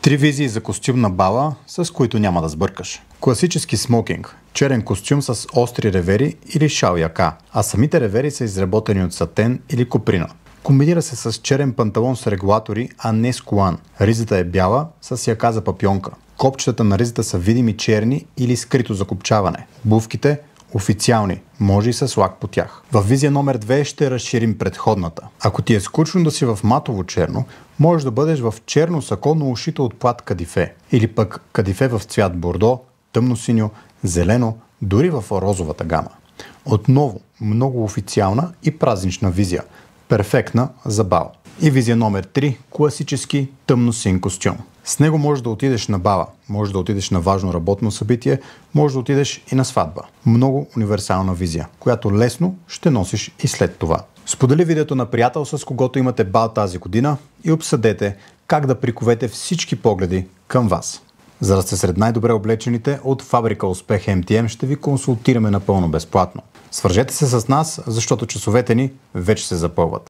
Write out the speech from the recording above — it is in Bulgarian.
Три визии за костюм на бала, с които няма да сбъркаш. Класически смокинг, черен костюм с остри ревери или шал яка, а самите ревери са изработени от сатен или коприна. Комбинира се с черен панталон с регулатори, а не с колан. Ризата е бяла с яка за папионка. Копчетата на ризата са видими черни или скрито закопчаване. Бувките официални, може и с лак по тях. В визия номер 2 ще разширим предходната. Ако ти е скучно да си в матово черно, можеш да бъдеш в черно сако, но ушито от плат кадифе. Или пък кадифе в цвят бордо, тъмно-синьо, зелено, дори в розовата гама. Отново много официална и празнична визия. Перфектна за бал. И визия номер 3 – класически тъмно-син костюм. С него можеш да отидеш на бала, можеш да отидеш на важно работно събитие, можеш да отидеш и на сватба. Много универсална визия, която лесно ще носиш и след това. Сподели видеото на приятел, с когото имате бал тази година и обсъдете как да приковете всички погледи към вас. За да сте сред най-добре облечените, от фабрика Успех МТМ ще ви консултираме напълно безплатно. Свържете се с нас, защото часовете ни вече се запълват.